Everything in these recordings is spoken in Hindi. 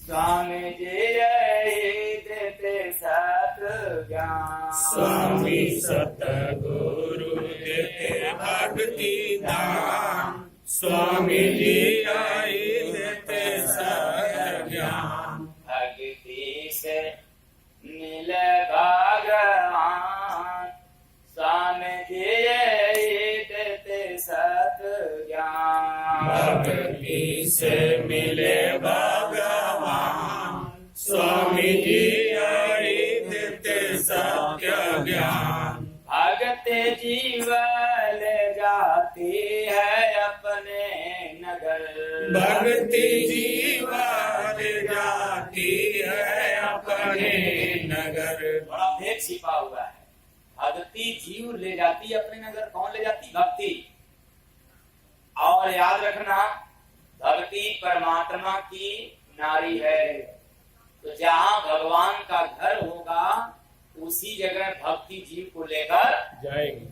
स्वामी जी देते सत ज्ञान। स्वामी सतगुरु देते भक्ति दान। स्वामी जी आई देते सत ज्ञान। भक्ति से मिले भगवान। स्वामी जी देते सत ज्ञान। भक्ति से मिले भगवान। स्वामी जी आई देते सत्य ज्ञान। भगते जीवन जाती है अपने नगर। भक्ति जीवन जाती है अपने नगर। बड़ा भेद छिपा हुआ है। भक्ति जीव ले जाती है अपने नगर। कौन ले जाती? भक्ति। और याद रखना, भक्ति परमात्मा की नारी है। तो जहाँ भगवान का घर होगा उसी जगह भक्ति जीव को लेकर जाएगी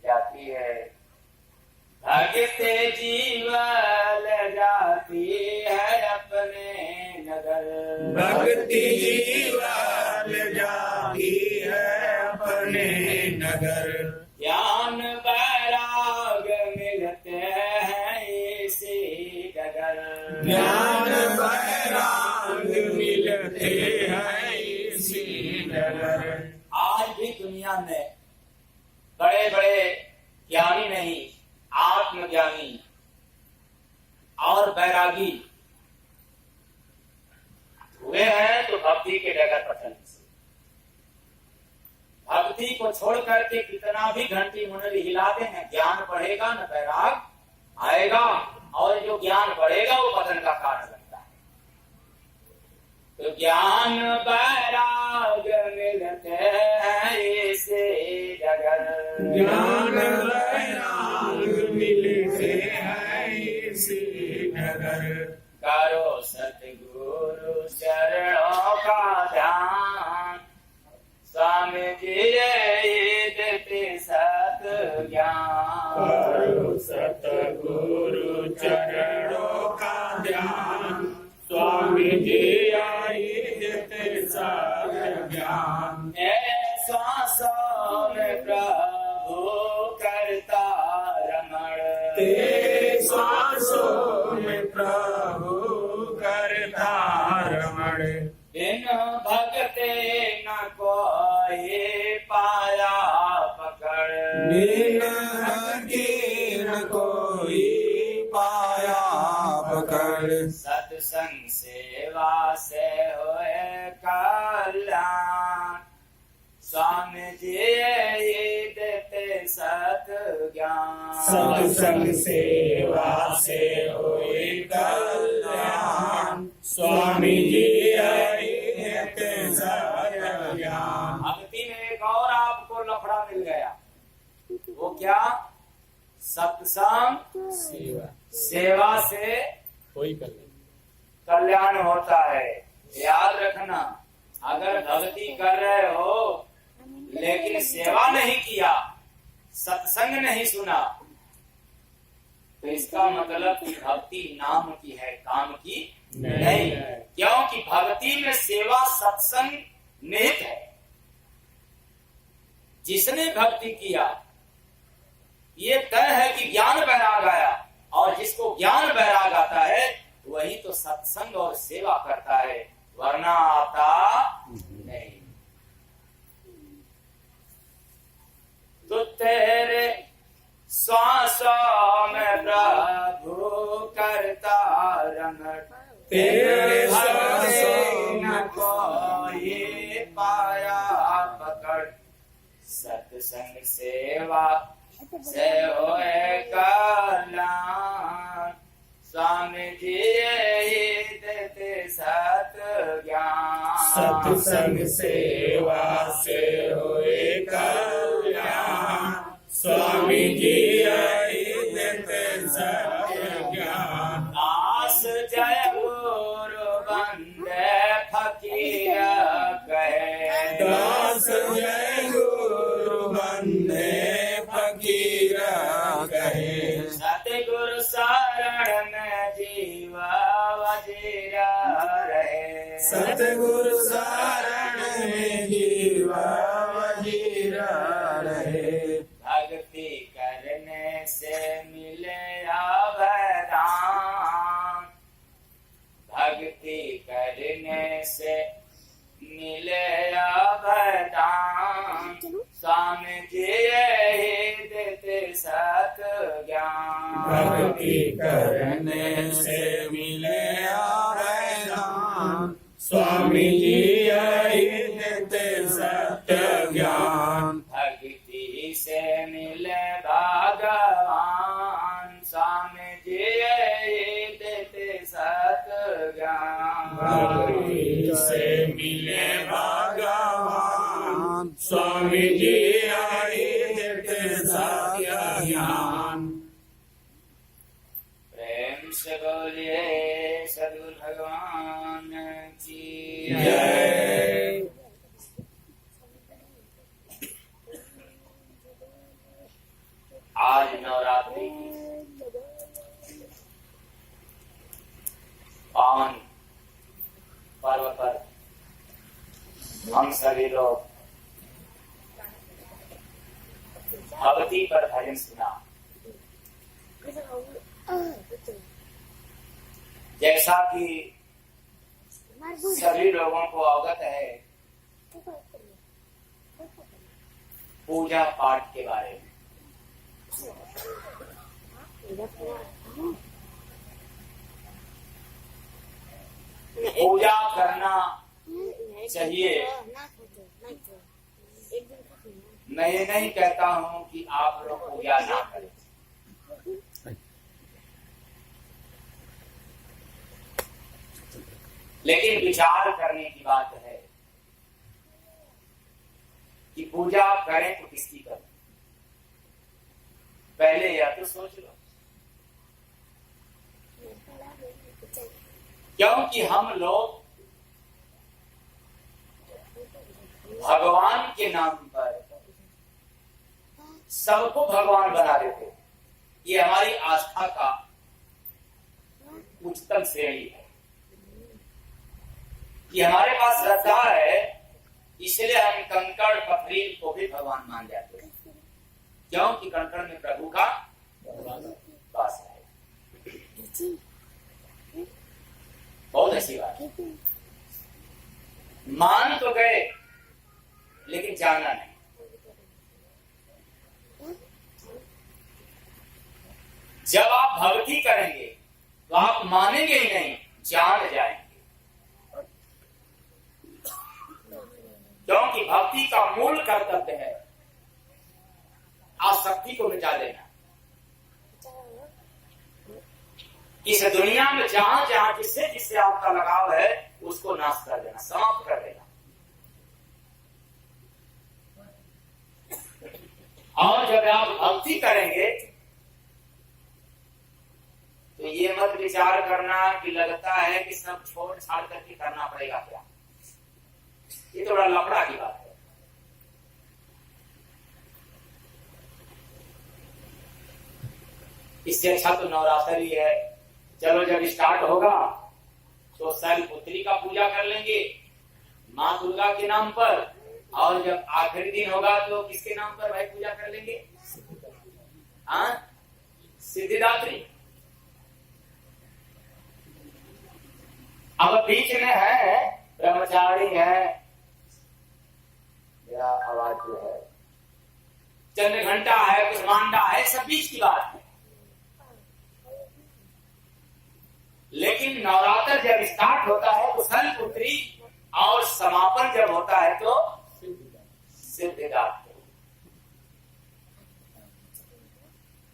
जाती है। भगते जीवन जाती है अपने नगर। भक्ति जीवन जाती है अपने नगर। ज्ञान वैराग मिलते हैं इसी डगर। ज्ञान वैराग मिलते हैं इसी नगर। आज भी दुनिया में बड़े बड़े ज्ञानी नहीं, आत्मज्ञानी और बैरागी हुए हैं तो भक्ति के डगर पर चलने से। भक्ति को छोड़ करके कितना भी घंटी मुंडली हिला दें, ज्ञान बढ़ेगा न बैराग आएगा, और जो ज्ञान बढ़ेगा वो पतन का कारण बनता है। तो ज्ञान बैराग मिलते हैं इसे जगह। ज्ञान वैराग मिलते हैं इसी नगर। करो सतगुरु चरणों का ध्यान। स्वामी जी देते सत ज्ञान। करो सतगुरु चरणों का ध्यान। स्वामी जी आई देते सत ज्ञान। श्वासों में प्रभु करता रमण। तेरे सांसों में प्रभु करता रमण। बिन भगते न कोई पाया पकड़। बिन भक्ति न कोई पाया पकड़। सत्संग सेवा से होए कल्याण। स्वामी जी देते सत ज्ञान। सत्संग सेवा से होए कल्याण। स्वामी जी आई देते सत ज्ञान। भक्ति में एक और आपको लफड़ा मिल गया। वो क्या? सत्संग सेवा से कोई कल्याण होता है। याद रखना, अगर भक्ति कर रहे हो लेकिन सेवा नहीं किया, सत्संग नहीं सुना, तो इसका मतलब कि भक्ति नाम की है, काम की नहीं। क्योंकि भक्ति में सेवा सत्संग निहित है। जिसने भक्ति किया ये तय है कि ज्ञान वैराग आया, और जिसको ज्ञान वैराग आता है वही तो सत्संग और सेवा करता है, वरना आता नहीं। तो तेरे श्वासों में प्रभु करता रमण। तेरे सांसों न कोई पाया पकड़। सत्संग सेवा से होए कल्याण। स्वामी जी देते सत ज्ञान। सत्संग सेवा से होए कल्याण। स्वामी जी आई देते सत ज्ञान। दास जय गुरु बंदे फकीर कहे। दास जय गुरु बंदे फकीर कहे। सतगुरु शरण में जीवा वजीरा रहे। सतगुरु शरण में जीवा वजीरा रहे। भक्ति करने से मिले अवदान, भक्ति करने से मिले अवदान, स्वामी जी यही देते सत ज्ञान। भक्ति करने से मिले वरदान, स्वामी जी यही देते सत्य ज्ञान। भक्ति से मिले भगवान, स्वामी जी यही देते सत ज्ञान। भक्ति से मिले भगवान, स्वामी जी यही देते सत्य ज्ञान। प्रेम से बोलिए सद्गुरु भगवान की जय। आज नवरात्रि की पावन पर्व पर हम सभी लोग भक्ति पर भजन सुना। जैसा कि सभी लोगों को अवगत है पूजा पाठ के बारे में, पूजा करना चाहिए। मैं ये नहीं कहता हूँ कि आप लोग पूजा ना करें, लेकिन विचार करने की बात है कि पूजा करें तो किसकी करें। पहले यह तो सोच लो, क्योंकि हम लोग भगवान के नाम पर सबको भगवान बना देते हैं। ये हमारी आस्था का उच्चतम श्रेणी है कि हमारे पास श्रद्धा है, इसलिए हम कंकड़ पथरी को भी भगवान मान जाते हैं, क्योंकि कंकड़ में प्रभु का वास है। बहुत अच्छी बात है। मान तो गए लेकिन जाना नहीं। जब आप भक्ति करेंगे तो आप मानेंगे ही नहीं, जान जाएंगे, क्योंकि भक्ति का मूल कर्तव्य है आसक्ति को मिटा देना। इस दुनिया में जहां जहां जिससे जिससे आपका लगाव है उसको नाश कर देना, समाप्त कर देना। और जब आप भक्ति करेंगे तो ये मत विचार करना कि लगता है कि सब छोड़ छाड़ करके करना पड़ेगा क्या। ये तो बड़ा लफड़ा की बात है। इससे अच्छा तो नवरात्रि ही है। चलो जब स्टार्ट होगा तो शैलपुत्री का पूजा कर लेंगे माँ दुर्गा के नाम पर, और जब आखिरी दिन होगा तो किसके नाम पर भाई पूजा कर लेंगे? हाँ, सिद्धिदात्री। अब बीच में है ब्रह्मचारी है, मेरा आवाज जो है, चंद्र घंटा है, कुष्मांडा है, सब बीच की बात है। लेकिन नवरात्र जब स्टार्ट होता है तो शैलपुत्री, और समापन जब होता है तो सिद्धिदात्री।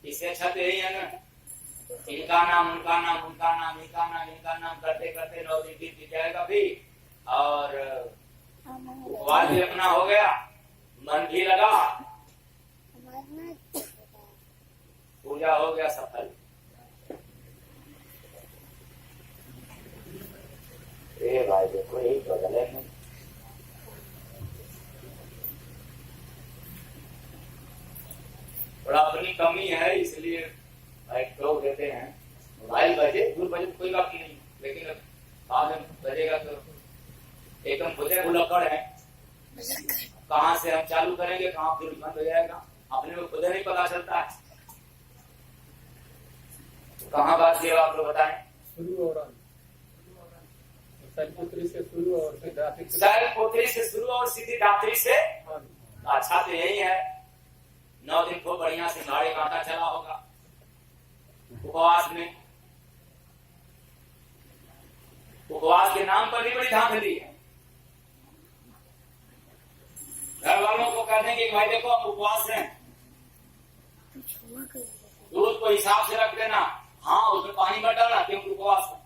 इससे अच्छा तो यही है ना, इनका नाम उनका नाम उनका नाम इनका नाम इनका नाम करते करते 9 दिन बीत जाएगा भी, और उपवास भी अपना हो गया, मन भी लगा, पूजा हो गया सफल। भाई देखो यही बदल है। थोड़ा अपनी कमी है इसलिए भाई टोक देते हैं। मोबाइल बजे दूर बजे तो कोई बात नहीं, लेकिन बाद में बजेगा तो एकदम खुदे भुलक्कड़ है, कहाँ से हम चालू करेंगे कहाँ फिर बंद हो जाएगा, अपने को खुदे नहीं पता चलता है। तो कहाँ बात ये आप लोग बताएं। शुरू और शैलपुत्री से शुरू और सिद्धात्री से शैलपुत्री से शुरू और सिद्धिदात्री से। अंत। अच्छा तो यही है, 9 दिन को बढ़िया सिंघाड़े कांटा चला होगा उपवास में। उपवास के नाम पर भी बड़ी धांधली है। घर वालों को कह देंगे भाई देखो हम उपवास हैं, दूध को हिसाब से रख देना, हाँ उसमें पानी मत डालना क्योंकि उपवास है।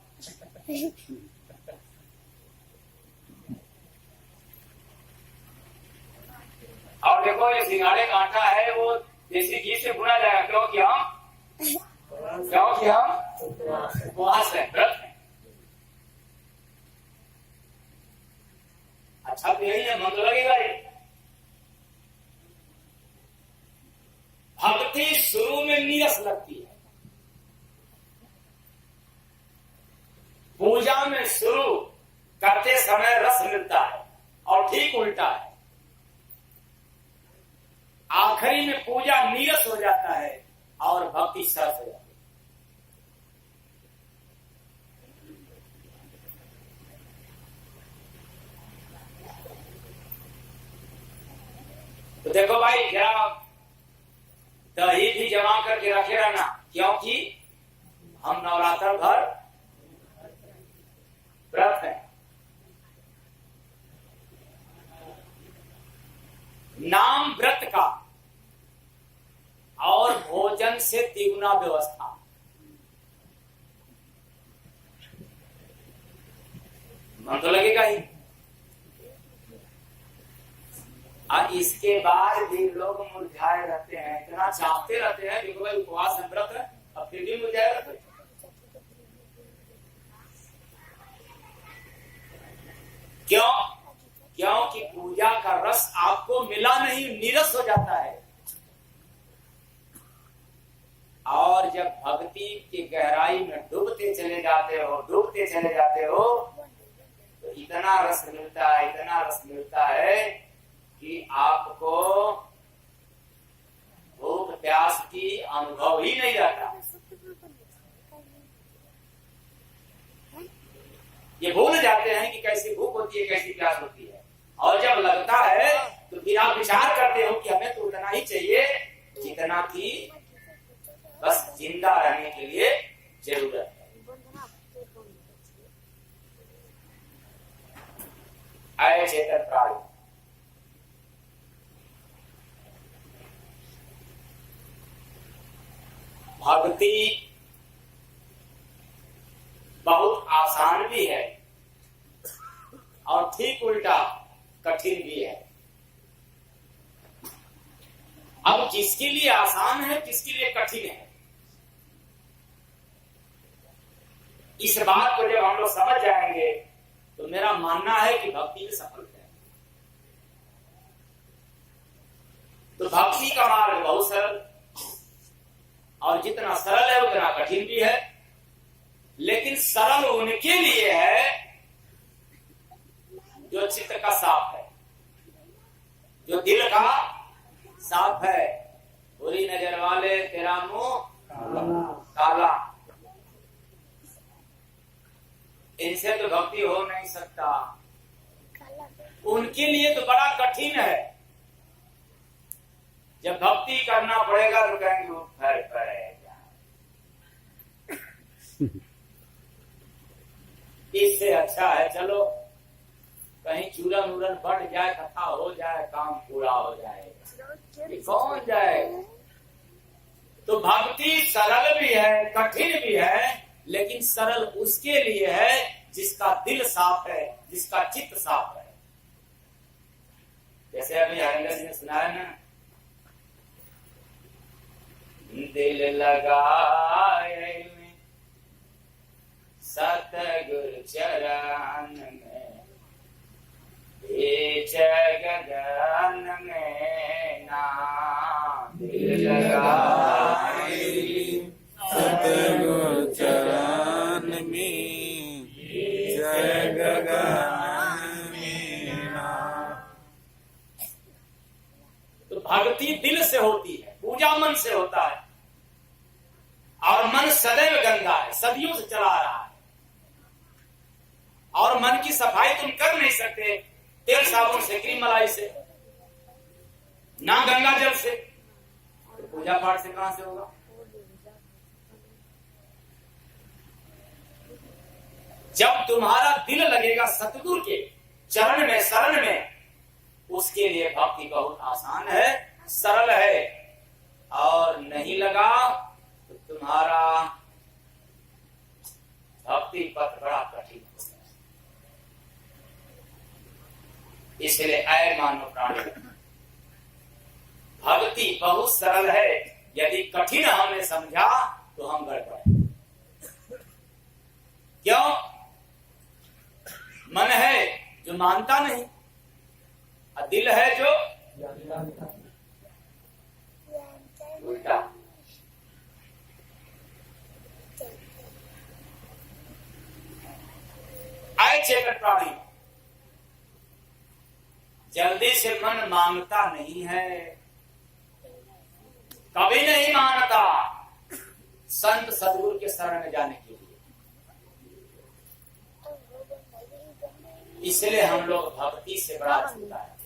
और देखो ये सिंघाड़े का आटा है वो देसी घी से भुना जाएगा, क्योंकि हम उपवास है, व्रत है। अच्छा तो यही है, मन तो लगेगा ये। भक्ति शुरू में नीरस लगती है, पूजा में शुरू करते समय रस मिलता है, और ठीक उल्टा है, आखिरी में पूजा नीरस हो जाता है और भक्ति सरस हो जाती है। तो देखो भाई जरा दही भी जमा करके रखे रहना, क्योंकि हम नवरात्र भर व्रत है। नाम व्रत का और भोजन से तिगुना व्यवस्था। मन तो लगेगा ही। और इसके बाद भी लोग मुरझाए रहते हैं, इतना चाहते रहते हैं देखो भाई उपवास है व्रत है, अब फिर भी मुरझाए रहते हैं। क्यों? क्योंकि पूजा का रस आपको मिला नहीं, नीरस हो जाता है। और जब भक्ति की गहराई में डूबते चले जाते हो तो इतना रस मिलता है कि आपको भूख प्यास की अनुभव ही नहीं रहता। ये भूल जाते हैं कि कैसी भूख होती है, कैसी प्यास होती है। और जब लगता है तो फिर आप विचार करते हो कि हमें तो उतना ही चाहिए जितना कि बस जिंदा रहने के लिए जरूरत है। आए चेतन प्राणी, भक्ति बहुत आसान भी है और ठीक उल्टा कठिन भी है। अब किसके लिए आसान है, किसके लिए कठिन है, इस बात को जब हम लोग समझ जाएंगे तो मेरा मानना है कि भक्ति में सफल है। तो भक्ति का मार्ग बहुत सरल, और जितना सरल है उतना कठिन भी है। लेकिन सरल उनके लिए है जो चित्त का साफ है, जो दिल का साफ है। बुरी नजर वाले तेरा मुंह काला, इनसे तो भक्ति हो नहीं सकता। उनके लिए तो बड़ा कठिन है। जब भक्ति करना पड़ेगा तो कहेंगे वो घर पड़ेगा। इससे अच्छा है चलो कहीं चूरन उड़न बढ़ जाए, कथा हो जाए, काम पूरा हो जाए, कौन जाए। तो भक्ति सरल भी है, कठिन भी है, लेकिन सरल उसके लिए है जिसका दिल साफ है, जिसका चित्त साफ है। जैसे अभी हरिंदर जी ने सुनाया ना, दिल लगाए सतगुरु चरण में, गगन में नाम दिल लगाए सतगुरु चरण में, जय गगन में भक्ति दिल से होती है, पूजा मन से होता है, और मन सदैव गंदा है, सदियों से चला आ रहा है। और मन की सफाई तुम कर नहीं सकते तेल साबुन से, क्रीम मलाई से, ना गंगा जल से, तो पूजा पाठ से कहां से होगा? जब तुम्हारा दिल लगेगा सतगुरु के चरण में, शरण में, उसके लिए भक्ति बहुत आसान है, सरल है। और नहीं लगा तो तुम्हारा भक्ति पथ बड़ा कठिन हो गया। इसलिए ऐ मानव प्राणी, भक्ति बहुत सरल है, यदि कठिन हमने समझा तो हम गड़बड़। क्यों? मन है जो मानता नहीं, और दिल है जो उल्टा। आए चेतन प्राणी, जल्दी से मन मानता नहीं है, कभी नहीं मानता संत सदगुरु के शरण में जाने के लिए। इसलिए हम लोग भक्ति से बड़ा छूटा है।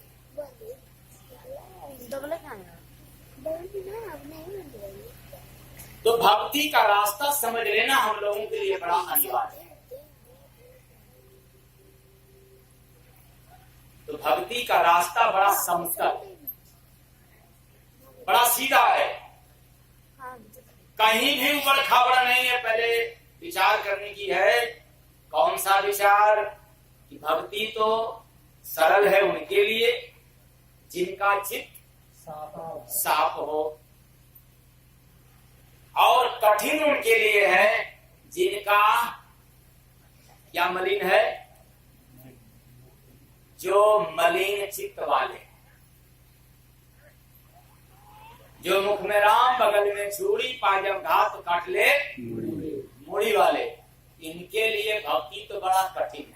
तो भक्ति का रास्ता समझ लेना हम लोगों के लिए बड़ा अनिवार्य है। तो भक्ति का रास्ता बड़ा समतल, बड़ा सीधा है, कहीं भी उबड़ खाबड़ नहीं है। पहले विचार करने की है। कौन सा विचार? कि भक्ति तो सरल है उनके लिए जिनका चित्त साफ हो, और कठिन उनके लिए है जिनका क्या मलिन है, जो मलिन चित्त वाले, जो मुख में राम बगल में चूड़ी, पाजब घात काट ले मुड़ी वाले, इनके लिए भक्ति तो बड़ा कठिन है।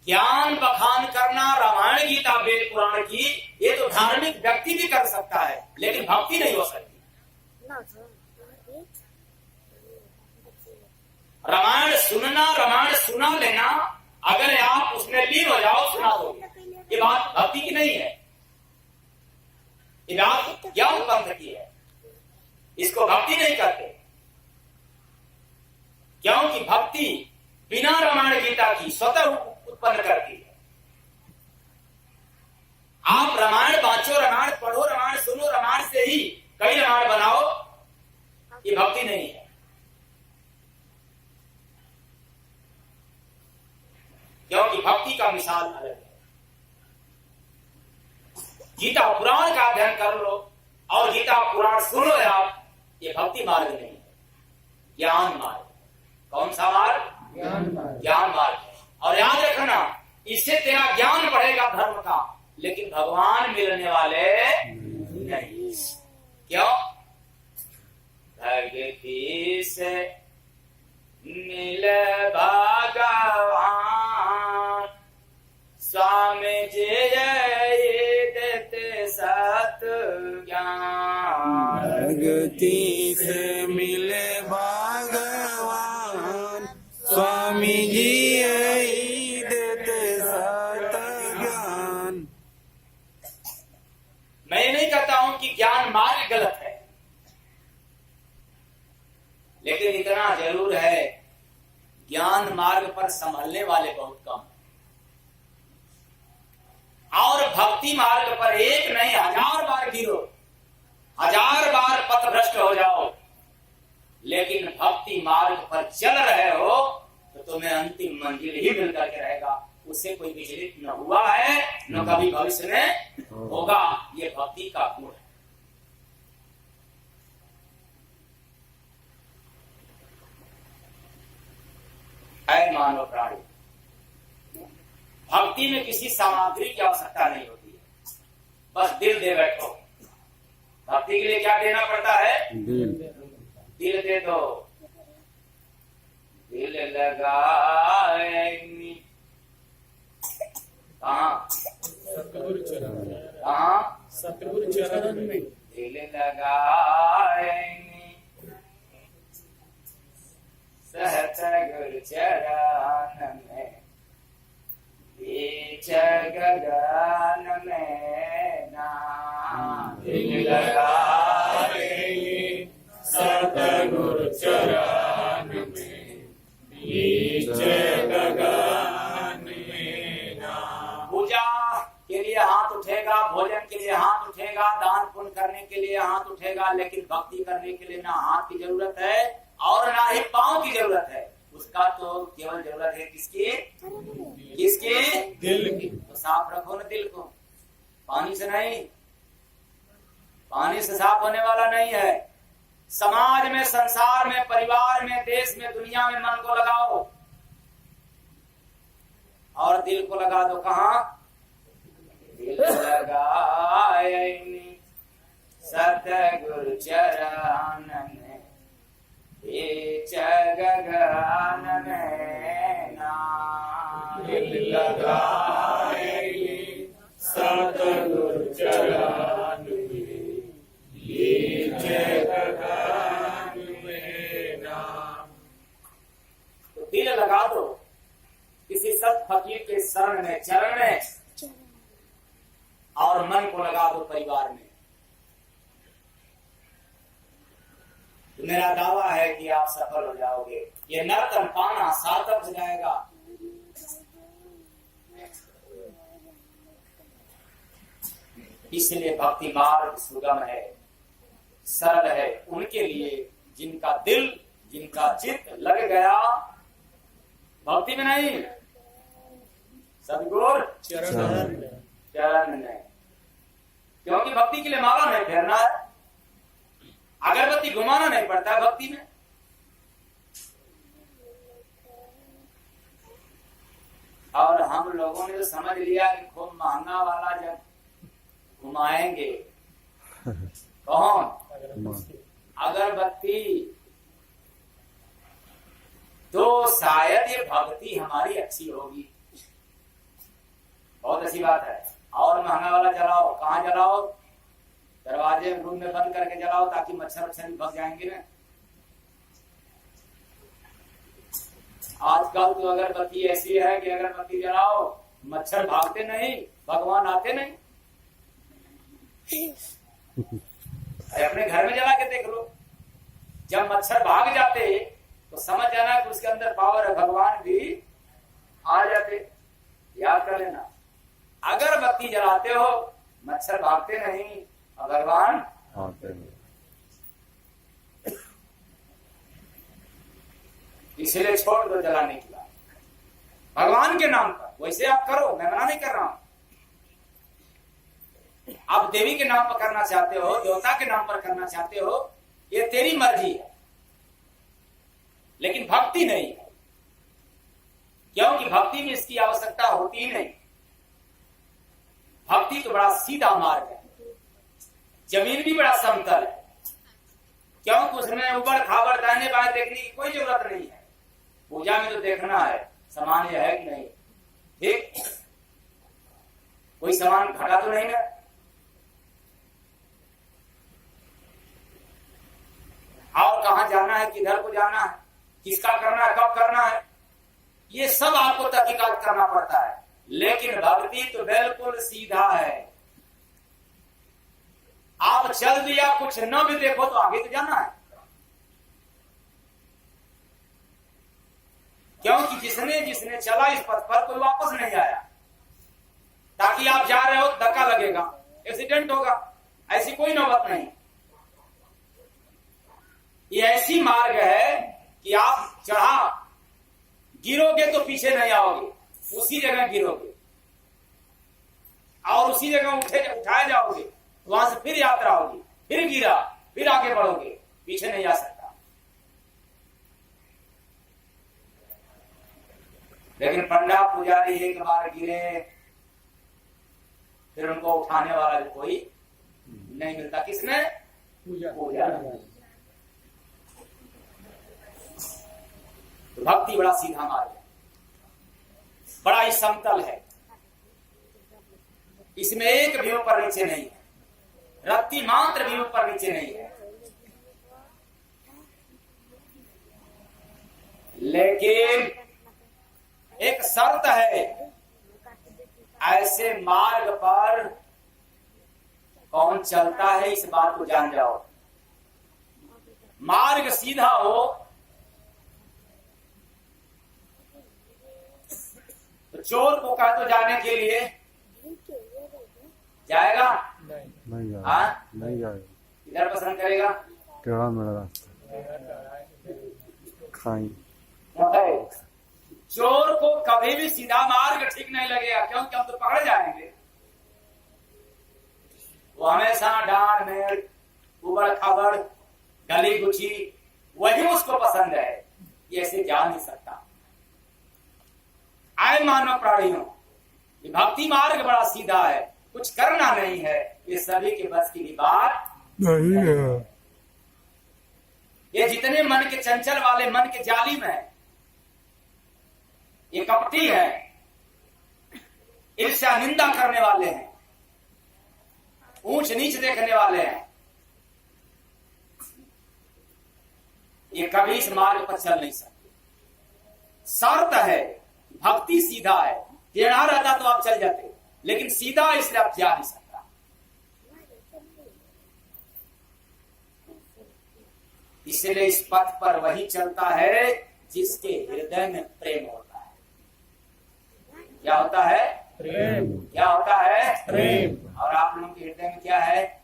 ज्ञान बखान करना रामायण गीता वेद पुराण की, ये तो धार्मिक व्यक्ति भी कर सकता है, लेकिन भक्ति नहीं हो सकती। रामायण सुनना, रामायण सुना लेना, अगर आप उसमें लीन हो जाओ, सुना दोगे, ये बात भक्ति की नहीं है, ये बात ज्ञान पंथ की है। इसको भक्ति नहीं करते, क्योंकि भक्ति बिना रामायण गीता की स्वतः उत्पन्न करती है। आप रामायण बांचो, रामायण पढ़ो, रामायण सुनो, रामायण से ही कई रामायण बनाओ, ये भक्ति नहीं है। क्योंकि भक्ति का मिसाल अलग है। गीता पुराण का अध्ययन कर लो और गीता पुराण सुन लो आप, ये भक्ति मार्ग नहीं है, ज्ञान मार्ग। कौन सा मार्ग? ज्ञान मार्ग। और याद रखना, इससे तेरा ज्ञान बढ़ेगा धर्म का, लेकिन भगवान मिलने वाले नहीं। क्यों? भक्ति से मिल भगवान, स्वामी जी देते सत ज्ञान। भक्ति से मिले भगवान, स्वामी जी देते सत ज्ञान। मैं नहीं कहता हूं कि ज्ञान मार्ग गलत है, लेकिन इतना जरूर है, ज्ञान मार्ग पर संभलने वाले बहुत कम, और भक्ति मार्ग पर एक नहीं 1000 बार गिरो, 1000 बार पथ भ्रष्ट हो जाओ, लेकिन भक्ति मार्ग पर चल रहे हो तो तुम्हें अंतिम मंजिल ही मिल करके रहेगा। उससे कोई विचलित न हुआ है, न कभी भविष्य में होगा। ये भक्ति का गुण है। ऐ मानव प्राणी, भक्ति में किसी सामग्री की आवश्यकता नहीं होती है, बस दिल दे बैठो। भक्ति के लिए क्या देना पड़ता है? दिल दे दो। दिल लगाएंगे कहाँ? सतगुरु चरण में दिल लगाएंगे सहत गुरु चरण में बीच गगन में नाम दिल लगाएंगे सतगुरु चरण में बीच गगन में नाम। पूजा के लिए हाथ उठेगा, भोजन के लिए हाथ उठेगा, दान पुण्य करने के लिए हाथ उठेगा, लेकिन भक्ति करने के लिए ना हाथ की जरूरत है और ना ही पांव की जरूरत है। उसका तो केवल जरूरत है किसकी? किसकी? दिल की। तो साफ रखो ना दिल को, पानी से नहीं। पानी से साफ होने वाला नहीं है। समाज में, संसार में, परिवार में, देश में, दुनिया में मन को लगाओ और दिल को लगा दो। कहाँ? दिल लगाएंगे सतगुरु चरण में बीच गगन में नाम। दिल लगाएंगे सतगुरु चरण में बीच गगन में नाम। तो दिल लगा दो किसी सत फकीर के शरण में, चरण में, और मन को लगा दो परिवार में। तो मेरा दावा है कि आप सफल हो जाओगे। ये नर्तन पाना सार्थक हो जाएगा। इसलिए भक्ति मार्ग सुगम है, सरल है उनके लिए जिनका दिल, जिनका चित्त लग गया भक्ति में नहीं, सदगुरु चरण में चरण में। क्योंकि भक्ति के लिए माला नहीं फेरना है, अगरबत्ती घुमाना नहीं पड़ता है भक्ति में। और हम लोगों ने तो समझ लिया कि खूब महंगा वाला जब घुमाएंगे, कौन? अगरबत्ती, तो शायद ये भक्ति हमारी अच्छी होगी। बहुत अच्छी बात है। और महंगा वाला जलाओ, कहाँ जलाओ? दरवाजे रूम में बंद करके जलाओ ताकि मच्छर वच्छर भी भग जाएंगे ना। आजकल तो अगरबत्ती ऐसी है कि अगरबत्ती जलाओ मच्छर भागते नहीं, भगवान आते नहीं। अपने घर में जला के देख लो, जब मच्छर भाग जाते तो समझ जाना कि उसके अंदर पावर है, भगवान भी आ जाते। याद कर लेना, अगरबत्ती जलाते हो मच्छर भागते नहीं और भगवान आते नहीं। इसलिए छोड़ दो जलाने की बात, भगवान के नाम पर। वैसे आप करो, मैं मना नहीं कर रहा हूं। आप देवी के नाम पर करना चाहते हो, देवता के नाम पर करना चाहते हो, ये तेरी मर्जी है, लेकिन भक्ति नहीं है। क्योंकि भक्ति में इसकी आवश्यकता होती ही नहीं। भक्ति तो बड़ा सीधा मार्ग है, जमीन भी बड़ा समतल है। क्योंकि उसमें ऊबड़ खाबड़ दाहिने बाएं देखने की कोई जरूरत नहीं है। पूजा में तो देखना है सामान ये है कि नहीं, ठीक, कोई सामान घटा तो नहीं ना। और कहां जाना है, किधर को जाना है, किसका करना है, कब करना है, ये सब आपको तहकीकात करना पड़ता है। लेकिन भक्ति तो बिल्कुल सीधा है। आप चल दिया, कुछ न भी देखो तो आगे तो जाना है। क्योंकि जिसने जिसने चला इस पथ पर कोई वापस नहीं आया। ताकि आप जा रहे हो, धक्का लगेगा, एक्सीडेंट होगा, ऐसी कोई नौबत नहीं। ये ऐसी मार्ग है कि आप चढ़ा, गिरोगे तो पीछे नहीं आओगे, उसी जगह गिरोगे और उसी जगह उठाए जाओगे। वहां से फिर यात्रा होगी, फिर गिरा, फिर आगे बढ़ोगे, पीछे नहीं जा सकता। लेकिन पंडा पुजारी एक बार गिरे, फिर उनको उठाने वाला भी कोई नहीं मिलता। किसने? पूजा। भक्ति बड़ा सीधा मार्ग है, बड़ा ही समतल है, इसमें एक भी ऊपर नीचे नहीं है। रत्ती मात्र भी ऊपर नीचे नहीं है। लेकिन एक शर्त है, ऐसे मार्ग पर कौन चलता है इस बात को जान जाओ। मार्ग सीधा हो तो चोर को कह तो जाने के लिए जाएगा, नहीं जाएगा, हाँ? नहीं जाएगा। इधर पसंद करेगा, टेढ़ा मेढ़ा रास्ता खाई। चोर को कभी भी सीधा मार्ग ठीक नहीं लगेगा, क्योंकि हम तो पकड़ जाएंगे। वो हमेशा डांड मेड़, उबड़ खाबड़, गली गुची, वही उसको पसंद है। ये ऐसे जा नहीं सकता। आए मानव प्राणियों, ये भक्ति मार्ग बड़ा सीधा है, कुछ करना नहीं है, ये सभी के बस की भी बात नहीं है। ये जितने मन के चंचल वाले, मन के जालिम है, ये कपटी है, ईर्ष्या निंदा करने वाले हैं, ऊंच नीच देखने वाले हैं, ये कभी इस मार्ग पर चल नहीं सकते। शर्त है, भक्ति सीधा है, टेढ़ा रहता तो आप चल जाते, लेकिन सीधा इसलिए आप जा नहीं सकता। इसलिए इस पथ पर वही चलता है जिसके हृदय में प्रेम होता है। क्या होता है? प्रेम। क्या होता है? प्रेम। और आप लोगों के हृदय में क्या है?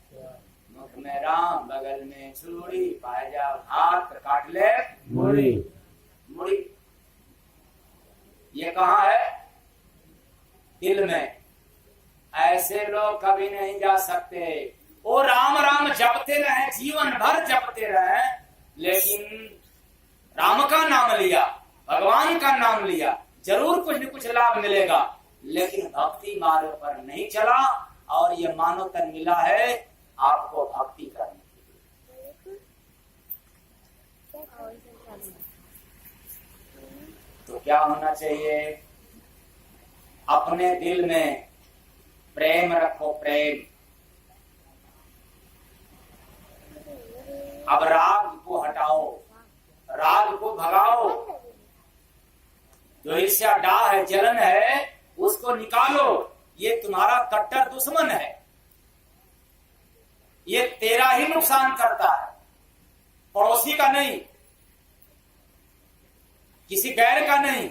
मुख में राम, बगल में चूड़ी, पाए जाओ हाथ पर काट ले मुड़ी। मुड़ी। ये कहाँ है? दिल में। ऐसे लोग कभी नहीं जा सकते। वो राम राम जपते रहे, जीवन भर जपते रहे, लेकिन राम का नाम लिया, भगवान का नाम लिया, जरूर कुछ न कुछ लाभ मिलेगा, लेकिन भक्ति मार्ग पर नहीं चला। और ये मानव तन मिला है आपको भक्ति करने के लिए। तो क्या होना चाहिए? अपने दिल में प्रेम रखो, प्रेम। अब राग को हटाओ, राग को भगाओ। जो ईर्ष्या, डाह है, जलन है, उसको निकालो। ये तुम्हारा कट्टर दुश्मन है, ये तेरा ही नुकसान करता है, पड़ोसी का नहीं, किसी गैर का नहीं,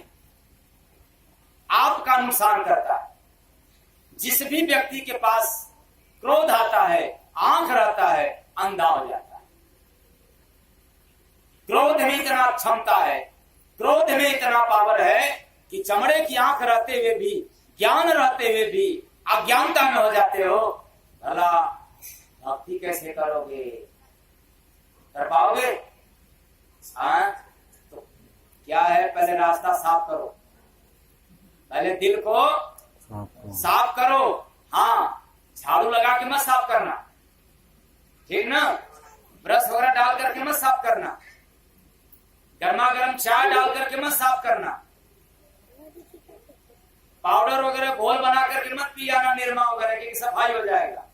आपका नुकसान करता है। जिस भी व्यक्ति के पास क्रोध आता है, आंख रहता है, अंधा हो जाता है। क्रोध में इतना क्षमता है, क्रोध में इतना पावर है कि चमड़े की आंख रहते हुए भी, ज्ञान रहते हुए भी अज्ञानता में हो जाते हो। भला भक्ति कैसे करोगे? कर पाओगे? हाँ, तो क्या है, पहले रास्ता साफ करो, पहले दिल को साफ करो। हाँ, झाड़ू लगा के मत साफ करना, ठीक ना? ब्रश वगैरह डाल करके मत साफ करना, गर्मा गर्म चाय डाल करके मत साफ करना, पाउडर वगैरह घोल बना करके मत पियाना, निरमा वगैरह की, सफाई हो जाएगा।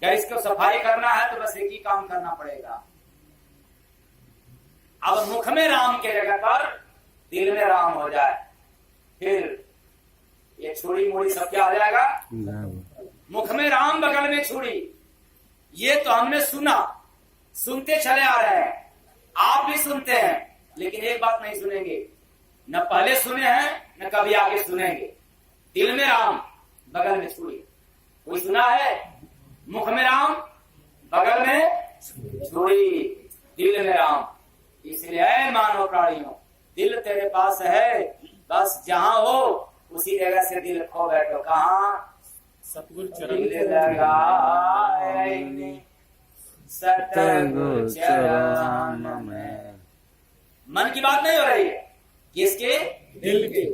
अगर इसको सफाई करना है तो बस एक ही काम करना पड़ेगा। अब मुख में राम के जगह पर दिल में राम हो जाए, फिर ये छुरी मुड़ी सब क्या हो जाएगा? मुख में राम, बगल में छुरी। ये तो हमने सुना, सुनते चले आ रहे हैं, आप भी सुनते हैं, लेकिन एक बात नहीं सुनेंगे, न पहले सुने हैं न कभी आगे सुनेंगे। दिल में राम, बगल में छुरी। कोई सुना है? मुख में राम, बगल में छुरी, दिल में राम। इसलिए मानव प्राणियों, दिल तेरे पास है, बस जहां हो उसी जगह से दिल खो बैठो। कहाँ? सतगुरु दिल चरण लगाए सतगुरु चरण में। मन की बात नहीं हो रही है, किसके? दिल के।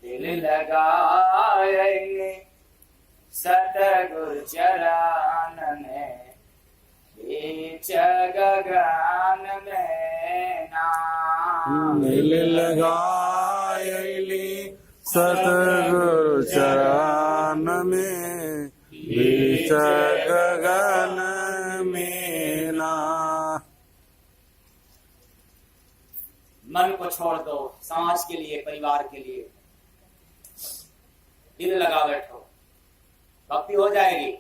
दिल लगाए सतगुरु चरण में, बीच गगन में नाम। दिल लगायली सतगुरु चरण में बीच गगन मेला। मन को छोड़ दो, समाज के लिए, परिवार के लिए दिल लगा बैठो, भक्ति हो जाएगी।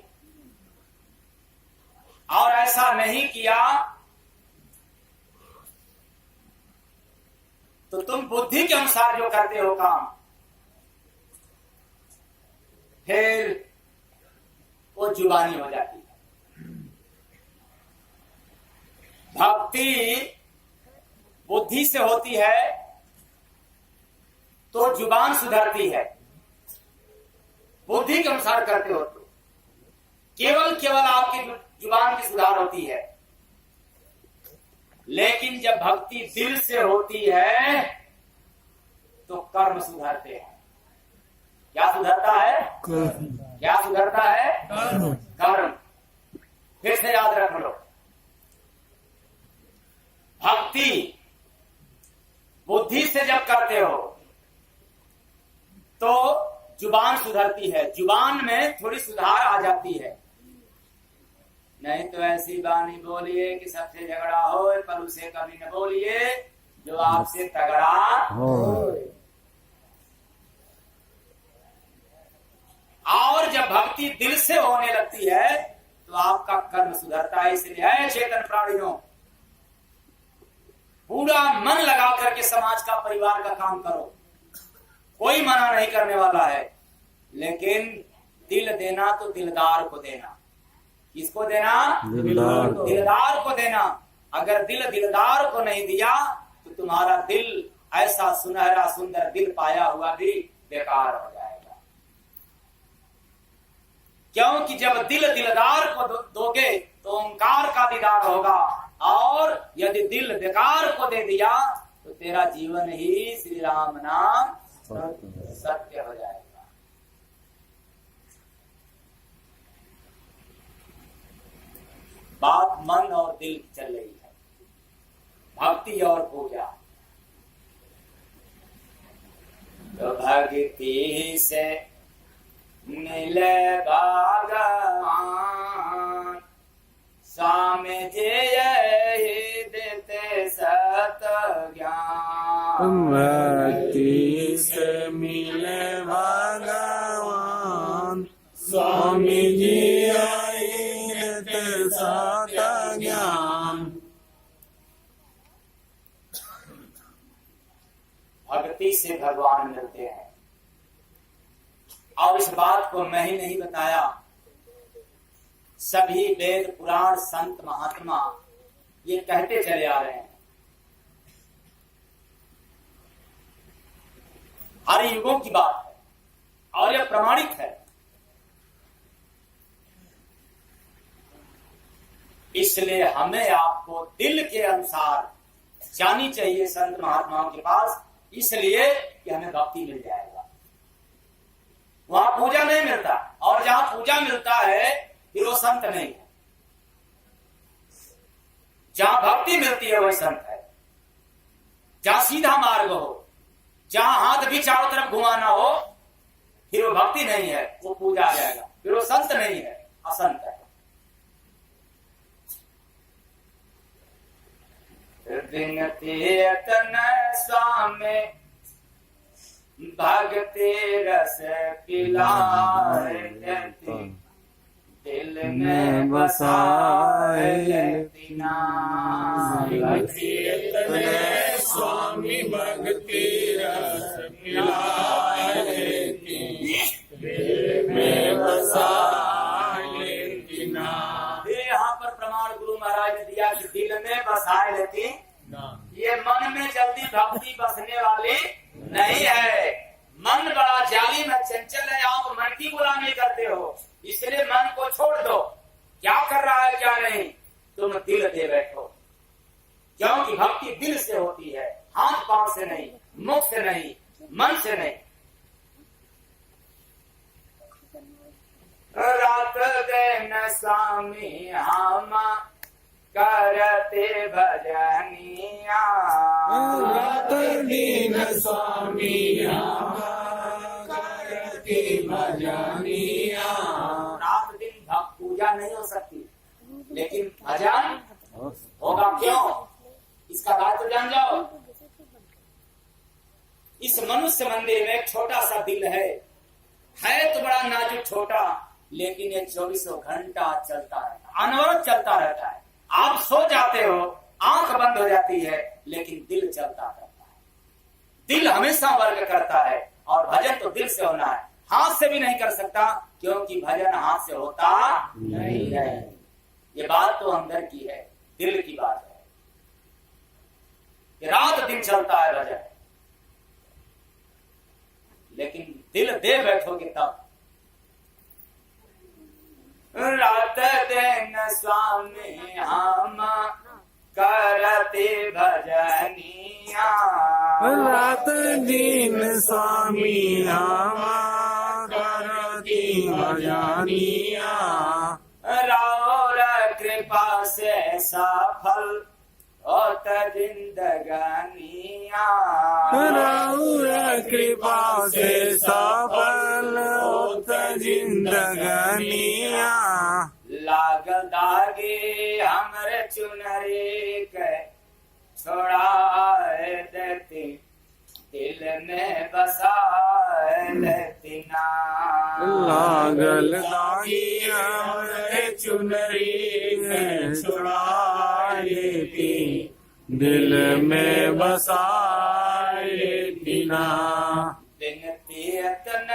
और ऐसा नहीं किया तो तुम बुद्धि के अनुसार जो करते हो काम, फिर वो जुबानी हो जाती है। भक्ति बुद्धि से होती है तो जुबान सुधरती है। बुद्धि के अनुसार करते हो तो केवल आपकी जुबान की सुधार होती है। लेकिन जब भक्ति दिल से होती है तो कर्म सुधरते हैं। क्या सुधरता है? क्या सुधरता है? कर्म। फिर से याद रख लो, भक्ति बुद्धि से जब करते हो तो जुबान सुधरती है, जुबान में थोड़ी सुधार आ जाती है। नहीं तो ऐसी बानी बोलिए कि सबसे झगड़ा हो, पर उसे कभी न बोलिए जो आपसे तगड़ा हो। और जब भक्ति दिल से होने लगती है तो आपका कर्म सुधरता है। इसलिए है चेतन प्राणियों, पूरा मन लगा करके समाज का, परिवार का काम करो। कोई मना नहीं करने वाला है, लेकिन दिल देना तो दिलदार को देना। किसको देना? दिलदार को देना। अगर दिल दिलदार को नहीं दिया तो तुम्हारा दिल ऐसा सुनहरा सुंदर दिल पाया हुआ भी बेकार हो जाएगा। क्योंकि जब दिल दिलदार को दोगे तो ओंकार का दीदार होगा, और यदि दिल बेकार को दे दिया तो तेरा जीवन ही श्री राम नाम सत्य हो जाएगा। बात मन और दिल की चल रही है, भक्ति और पूजा। तो भक्ति से मिले भगवान, स्वामी जी यही देते सत ज्ञान। भक्ति से मिले भगवान, स्वामी जी सत ज्ञान। भक्ति से भगवान मिलते हैं। और इस बात को मैं ही नहीं बताया, सभी वेद पुराण संत महात्मा ये कहते चले आ रहे हैं। हर युगों की बात है और यह प्रमाणित है। इसलिए हमें आपको दिल के अनुसार जानी चाहिए संत महात्माओं के पास, इसलिए कि हमें भक्ति मिल जाएगा। वहां पूजा नहीं मिलता, और जहां पूजा मिलता है फिर वो संत नहीं है। जहां भक्ति मिलती है वही संत है। जहां सीधा मार्ग हो, जहां हाथ भी चारों तरफ घुमाना हो, फिर वो भक्ति नहीं है, वो पूजा आ जाएगा, फिर वो संत नहीं है, असंत है। विनतीयतन स्वामी भगति रस पिलाए, दिल में बसाए दीना। स्वामी भक्ति रस पिलाए, दिल में बसाए दीना। यहाँ पर प्रमाण गुरु महाराज ने दिया कि दिल में बसाए लेती, ये मन में जल्दी भक्ति बसने वाली नहीं है। मन बड़ा जालिम है, चंचल है। आप मन की गुलामी करते हो, इसलिए मन को छोड़ दो। क्या कर रहा है क्या नहीं, तुम दिल दे बैठो। क्योंकि भक्ति दिल से होती है, हाथ पांव से नहीं, मुख से नहीं, मन से नहीं। रात दिन स्वामी हम करते भजनिया, रात दिन स्वामी हम भजनिया। रात दिन पूजा नहीं हो सकती, लेकिन भजन होगा। क्यों? इसका बात तो जान जाओ। इस मनुष्य मंदिर में एक छोटा सा दिल है तो बड़ा नाजुक छोटा, लेकिन ये 24 घंटा चलता रहता, अनवरत चलता रहता है। आप सो जाते हो, आंख बंद हो जाती है, लेकिन दिल चलता रहता है। दिल हमेशा वर्क करता है, और भजन तो दिल से होना है, हाथ से भी नहीं कर सकता, क्योंकि भजन हाथ से होता नहीं है। ये बात तो अंदर की है, दिल की बात है। रात दिन चलता है भजन, लेकिन दिल दे बैठोगे तब। रात दिन स्वामी हम करते भजनिया। रात दिन स्वामी हम करती भजनिया। राउर कृपा से सफल होत जिंदगानिया। राउर कृपा से सफल होत जिंदगानिया। लागल दागे हमरे चुनरी के छोड़ाए देती, दिल में बसा लेती ना। लागल दागी हमरे चुनरी में छुड़ा लेती, दिल में बसा लेती ना। दिन तीयतन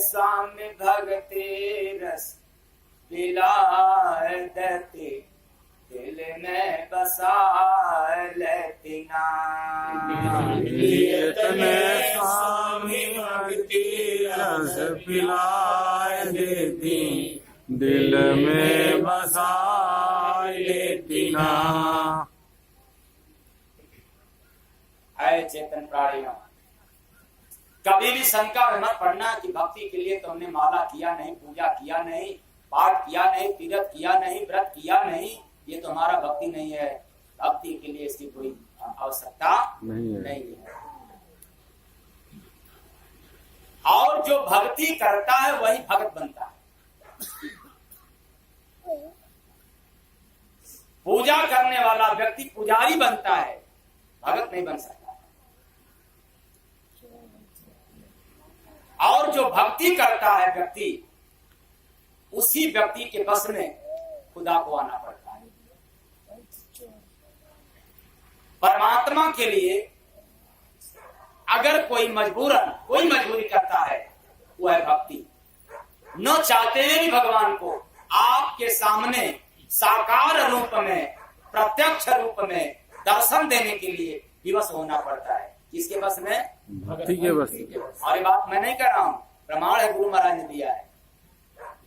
स्वामी भक्ति रस पिला देती, दिल में बसा लेती ना। तने स्वामी भक्ति रस पिला देती, दिल में बसा लेती ना। है चेतन प्राणियों, कभी भी शंका में मत पड़ना कि भक्ति के लिए तुमने माला किया नहीं, पूजा किया नहीं, पाठ किया नहीं, तीर्थ किया नहीं, व्रत किया नहीं, ये तुम्हारा भक्ति नहीं है। भक्ति के लिए इसकी कोई आवश्यकता नहीं है। और जो भक्ति करता है वही भगत बनता है। पूजा करने वाला व्यक्ति पुजारी बनता है, भगत नहीं बन सकता। और जो भक्ति करता है व्यक्ति, उसी व्यक्ति के बस में खुदा को आना पड़ता है। परमात्मा के लिए अगर कोई मजबूरी करता है, वो है भक्ति। न चाहते हुए भी भगवान को आपके सामने साकार रूप में, प्रत्यक्ष रूप में दर्शन देने के लिए विवश होना पड़ता है। किसके बस में? भक्ति के बस। और ये बात मैं नहीं कर रहा हूं, प्रमाण है, गुरु महाराज ने दिया है।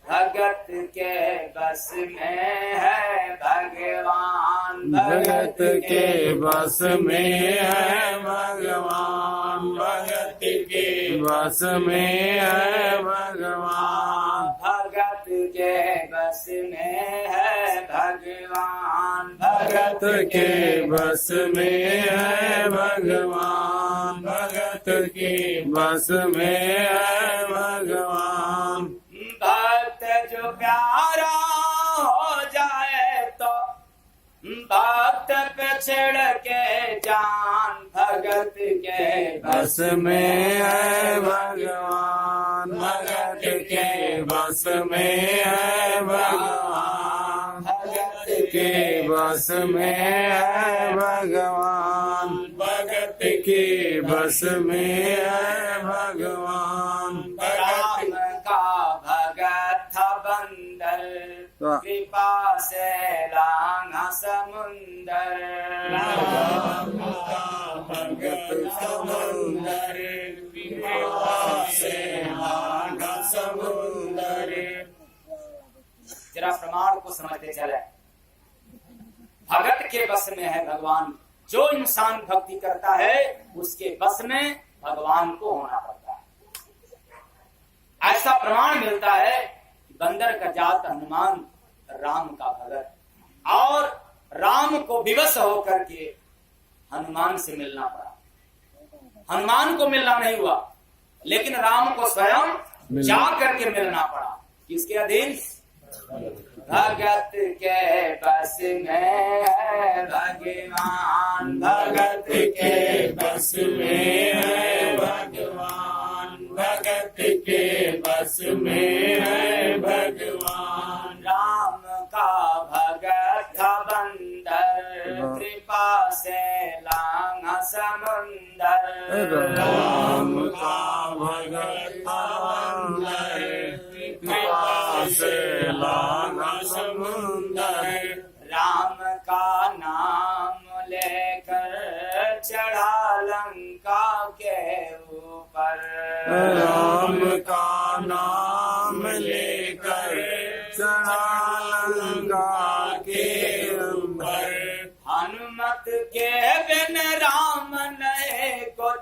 भगत के बस में है भगवान, भगत के बस में है भगवान, भगत के बस में है भगवान, भगत के बस में है भगवान, भगत के बस में है भगवान, भगत के बस में है भगवान। भक्त जो प्यारा हो जाए तो भक्त पे छिड़ के जान, भगत के बस में है भगवान, भगत के बस में है भगवान, भगत के बस में है भगवान, भगत के बस में है भगवान। राम का भगत था बंदर, कृपा से लांघा समुंदर। राम का भगत समुंदर, कृपा से लांघा समुंदर। जरा प्रमाण को समझते चले। भगत के बस में है भगवान। जो इंसान भक्ति करता है उसके बस में भगवान को होना पड़ता है। ऐसा प्रमाण मिलता है कि बंदर का जात हनुमान राम का भगत, और राम को विवश होकर के हनुमान से मिलना पड़ा। हनुमान को मिलना नहीं हुआ, लेकिन राम को स्वयं जा करके मिलना पड़ा। किसके अधीन? भगत के बस में है भगवान, भगत के बस में है भगवान, भगत के बस में है भगवान। राम का भगत था बंदर, कृपा से लांघा समुंदर। राम का भगत बंदर, कृपा से लांघा समुंदर। राम का नाम लेकर चढ़ा लंका के ऊपर, राम का नाम लेकर चढ़ा लंका के ऊपर। हनुमत के बिन राम नहीं कुछ,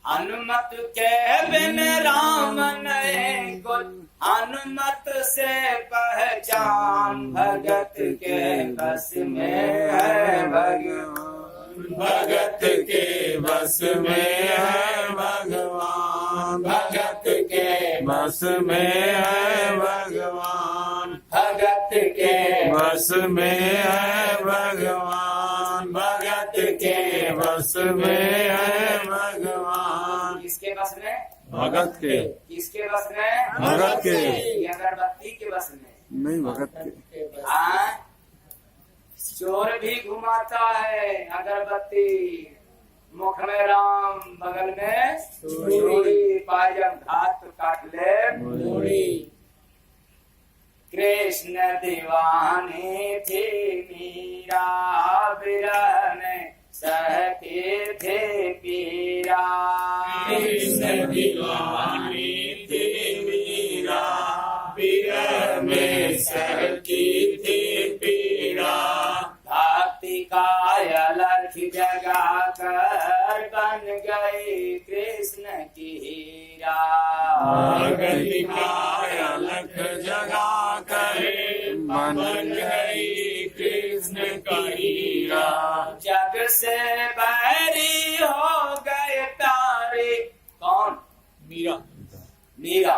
हनुमत के बिन राम नहीं कुछ, हनुमत से पहचान भगत के बस में है भगवान, भगत के बस में है भगवान, भगत के बस में है भगवान, भगत के बस में है भगवान, भगत के बस में है भगवान। किसके बस में? भगत के। किसके बस में? भगत के। ये अगरबत्ती के बस में नहीं, भगत के। चोर भी घुमाता है अगरबत्ती, मुख में राम बगल में चूड़ी, पायजम घात काट ले मूड़ी। कृष्ण दीवानी थी मीरा, विरह ने सहते थे पीरा। कृष्ण दीवानी थी मीरा, विरह में सहती थी पीरा। भक्ति का अलख जगा कर बन गई कृष्ण की हीरा। भक्ति का अलख जगा कर बन गई कृष्ण का हीरा। जग से बैरी हो गए प्यारे। कौन? मीरा। मीरा।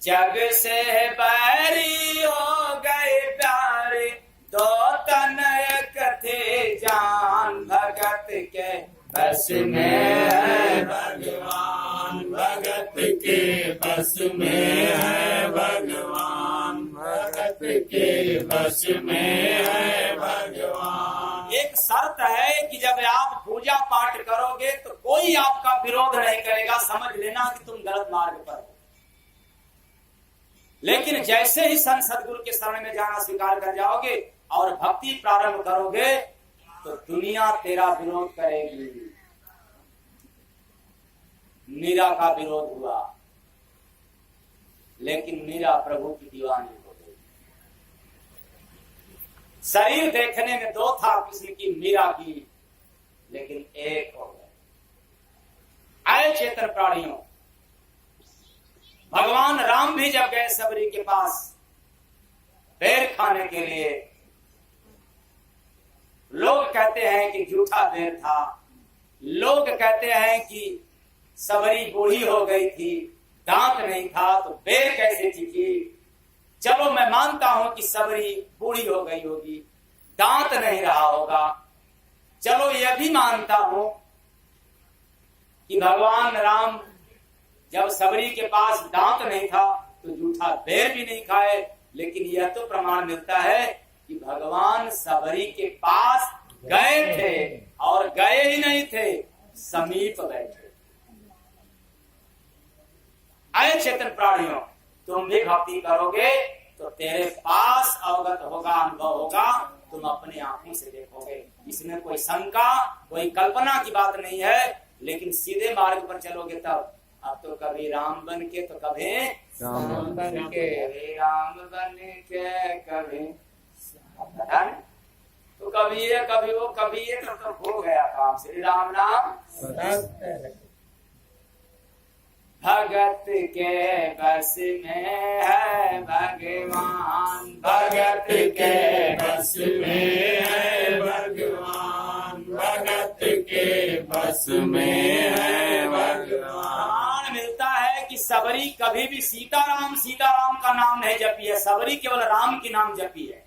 जग से बैरी हो गए प्यारे, दो तन एक थे जान भगत के बस में है भगवान, भगत के बस में है भगवान, भगत के बस में है भगवान। एक शर्त है कि जब आप पूजा पाठ करोगे तो कोई आपका विरोध नहीं करेगा, समझ लेना कि तुम गलत मार्ग पर हो। लेकिन जैसे ही संत सदगुरु के शरण में जाना स्वीकार कर जाओगे और भक्ति प्रारंभ करोगे तो दुनिया तेरा विरोध करेगी। मीरा का विरोध हुआ, लेकिन मीरा प्रभु की दीवानी हो गई। शरीर देखने में दो था, किसी की मीरा की, लेकिन एक हो गए। आए चेतन प्राणियों, भगवान राम भी जब गए सबरी के पास बेर खाने के लिए, लोग कहते हैं कि झूठा बेर था, लोग कहते हैं कि सबरी बूढ़ी हो गई थी, दांत नहीं था तो बेर कैसे चीखी। चलो मैं मानता हूं कि सबरी बूढ़ी हो गई होगी, दांत नहीं रहा होगा। चलो यह भी मानता हूं कि भगवान राम जब सबरी के पास दांत नहीं था तो झूठा बेर भी नहीं खाए। लेकिन यह तो प्रमाण मिलता है कि भगवान सबरी के पास गए थे, और गए ही नहीं थे, समीप गए थे। आए चेतन प्राणियों, तुम भी भक्ति करोगे तो तेरे पास अवगत होगा, अनुभव होगा, तुम अपने आंखों से देखोगे। इसमें कोई शंका, कोई कल्पना की बात नहीं है। लेकिन सीधे मार्ग पर चलोगे तब। अब तो कभी राम बन के तो कभी राम बन के, राम बन के कभी पता नहीं, तो कभी ये कभी वो कभी ये, तो हो गया काम। श्री राम नाम भगत के बस में है भगवान, भगत के बस में है भगवान, भगत के बस में है भगवान। प्रमाण मिलता है कि सबरी कभी भी सीताराम का नाम नहीं जपी है, सबरी केवल राम की नाम जपी है।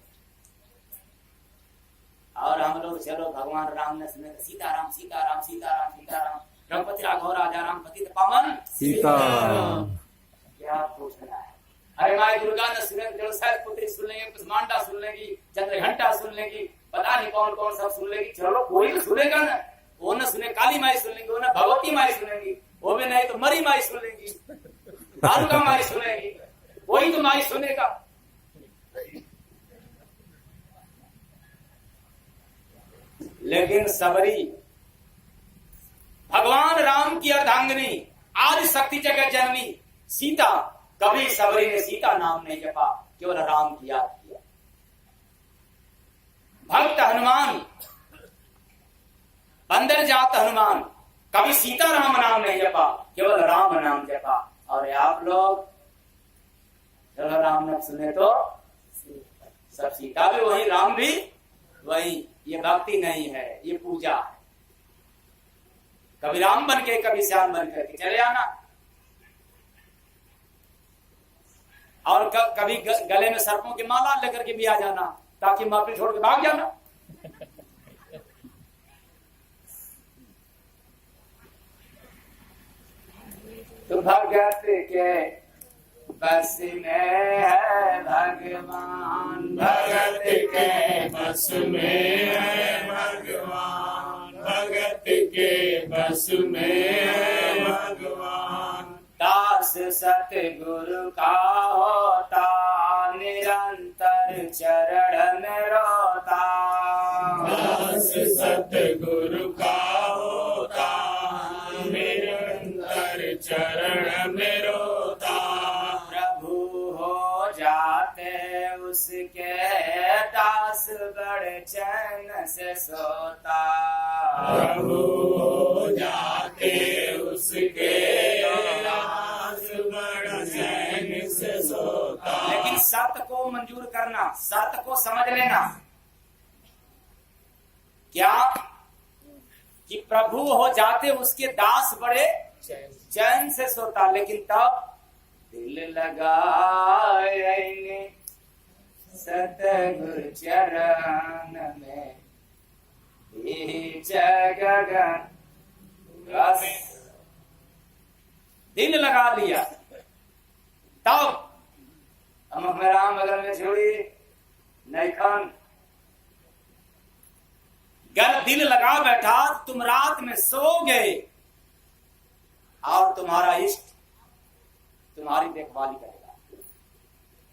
और हम लोग चलो भगवान राम ने सुने सीताराम सीताराम सीताराम सीताराम, रघुपति राघव राजा राम पतित पावन सीताराम। क्या पूछना है। अरे माई दुर्गा ने सुने, जलसाय पुत्री सुन लेंगे, कुसमांडा सुन लेंगी, चंद्रघंटा सुन लेंगी, पता नहीं कौन कौन सब सुन लेगी। चलो कोई तो सुनेगा ना, वो न सुने काली माई सुन लेंगी, वो न भगवती माई सुनेंगी, वो भी नहीं तो मरी माई सुन लेंगी, भानुका माई सुनेगी, कोई तो माई सुनेगा। लेकिन सबरी भगवान राम की अर्धांगिनी, आदि शक्ति जगत जननी सीता, कभी सबरी ने सीता नाम नहीं जपा, केवल राम की याद किया। भक्त हनुमान, बंदर जात हनुमान, कभी सीता राम नाम नहीं जपा, केवल राम नाम जपा। और आप लोग चलो राम नाम सुने तो सब, सीता भी वही, राम भी वही। ये भक्ति नहीं है, ये पूजा है। कभी राम बन के कभी श्याम बन करके चले आना, और कभी गले में सर्पों की माला लेकर के भी आ जाना, ताकि माफी छोड़ के भाग जाना। तो भगत के बस में है भगवान, भगत के बस में है भगवान, भगत के बस में है भगवान। दास सतगुरु का होता, निरंतर चरण में रोता। दास सतगुरु का होता, निरंतर चरण में रोता। प्रभु हो जाते उसके, दास बड़े चैन से सोता। प्रभु हो जाते उसके, दास बड़े चैन से सोता। लेकिन शर्त को मंजूर करना, शर्त को समझ लेना। क्या कि प्रभु हो जाते उसके, दास बड़े चैन से सोता। लेकिन तब दिल लगाए सतगुरु चरण में, गगन बस दिल लगा लिया, तब हम राम बगल में छोड़ी नहीं खान। गर दिल लगा बैठा, तुम रात में सो गए और तुम्हारा इष्ट तुम्हारी देखभाल करेगा।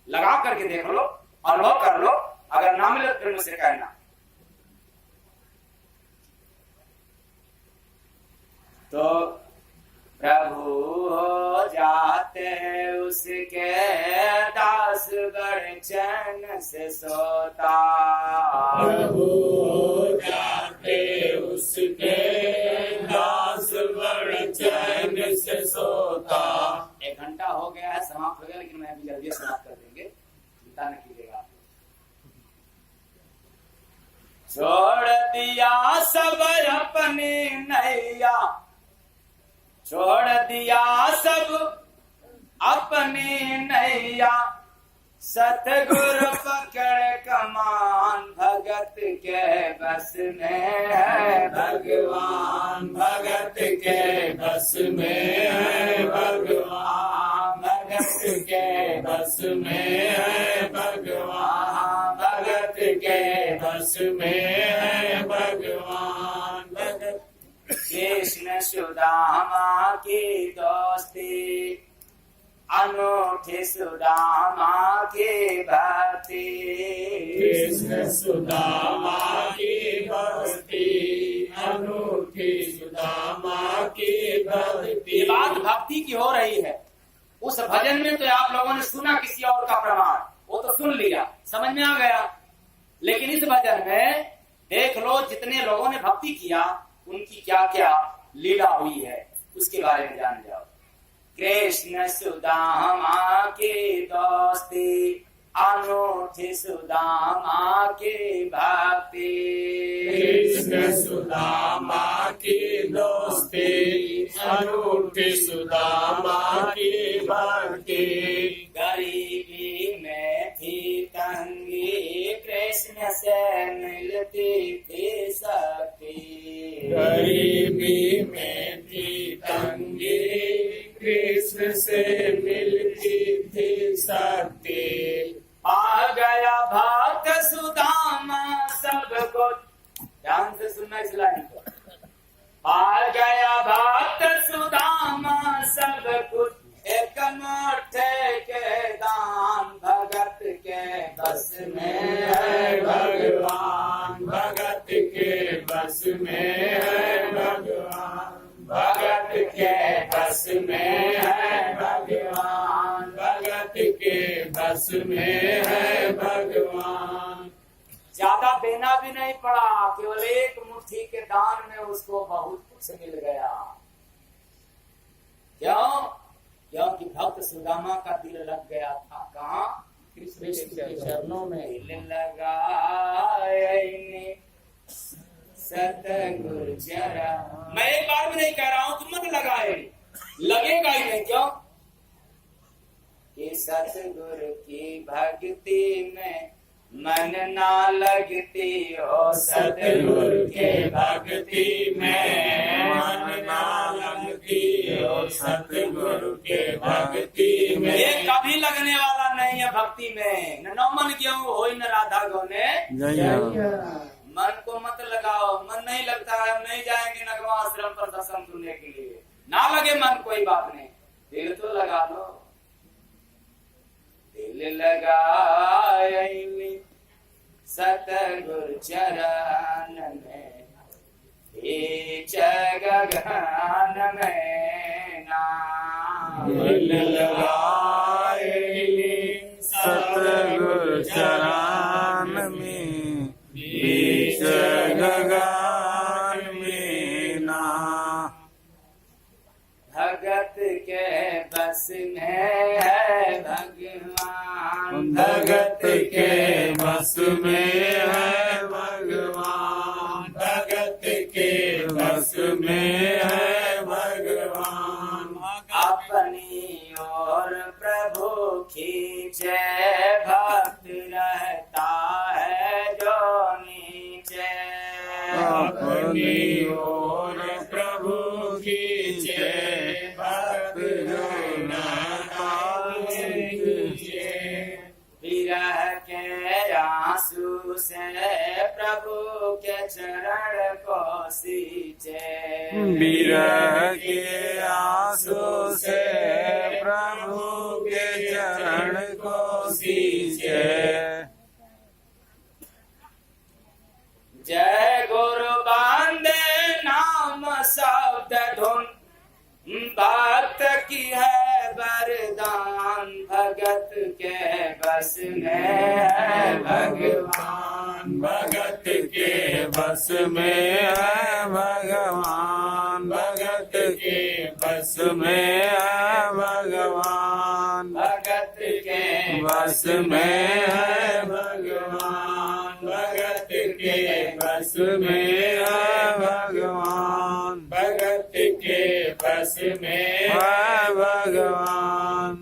लगा करके देख लो, अनुभव कर लो, अगर ना मिले तो फिर मुझसे कहना। तो प्रभु हो जाते उसके, दास बड़े चैन से सोता। प्रभु हो जाते उसके, दास बड़े चैन से सोता। 1 घंटा हो गया है, समाप्त हो गया, लेकिन मैं अभी जल्दी समाप्त कर देंगे, चिंता न कीजिएगा। छोड़ दिया सब अपने नैया, छोड़ दिया सब अपने नैया, सतगुरु पकड़ कमान, भगत के बस में है भगवान। भगत के बस में है भगवान, भगत के बस में है भगवान, भगत के बस में है भगवान। भगत कृष्ण सुदामा की दोस्ती, अनूठी सुदामा की भक्ति। कृष्ण सुदामा की भक्ति, अनूठी सुदामा की भक्ति। ये बात भक्ति की हो रही है। उस भजन में तो आप लोगों ने सुना किसी और का प्रमाण, वो तो सुन लिया, समझ में आ गया। लेकिन इस भजन में देख लो, जितने लोगों ने भक्ति किया उनकी क्या क्या लीला हुई है, उसके बारे में जान जाओ। कृष्ण सुदामा की दोस्ती, अनूठी सुदामा की भक्ति। कृष्ण सुदामा की दोस्ती, अनूठी सुदामा की भक्ति गरीबी में थी तंगी कृष्ण से मिलती थी शक्ति गरीबी में थी तंगी कृष्ण से मिलती थी शक्ति आ गया भक्त सुदामा सब कुछ ध्यान से सुनना इस लाइन को आ गया भक्त सुदामा सब कुछ एक मुट्ठे के दान भगत के बस में है भगवान भगत के बस में है भगवान भगत के बस में है भगवान भगत के बस में है भगवान ज्यादा देना भी नहीं पड़ा केवल एक मुट्ठी के दान में उसको बहुत कुछ मिल गया क्यों क्योंकि भक्त सुदामा का दिल लग गया था कहाँ कृष्ण के चरणों में दिल लगा सतगुरु जरा मैं एक बार भी नहीं कह रहा हूं तुम मत लगाए लगेगा ही नहीं क्यों कि सतगुरु की भक्ति में मन ना लगती हो सतगुरु के भक्ति में मन ना लगती हो सतगुरु के भक्ति में ये कभी लगने वाला नहीं है भक्ति में न नौमन क्यों हो न राधा गौने मन को मत लगाओ मन नहीं लगता है हम नहीं जाएंगे नगवा आश्रम पर सत्संग सुनने के लिए ना लगे मन कोई बात नहीं दिल तो लगा लो दिल लगाएंगे सतगुरु चरण में गगन में नाम दिल लगाए सतगुरु चरण में बीच गगन में ना भगत के बस में है भगवान भगत के बस में है भगवान भगत के बस में है भगवान अपनी ओर प्रभु खींचे भक्त रहता है जो नीचे अपनी ओर प्रभु खींचे भक्त विरह के आंसू से प्रभु के चरण को सींचे विरह के आंसू से प्रभु के चरण को सींचे जय गुरु बांदे नाम शब्द धुन भक्त की है वरदान भगत के बस में है भगवान भगत के बस में है भगवान भगत के बस में है भगवान भगत के बस में है भगवान भगत के बस में है भगवान भगत के बस में है भगवान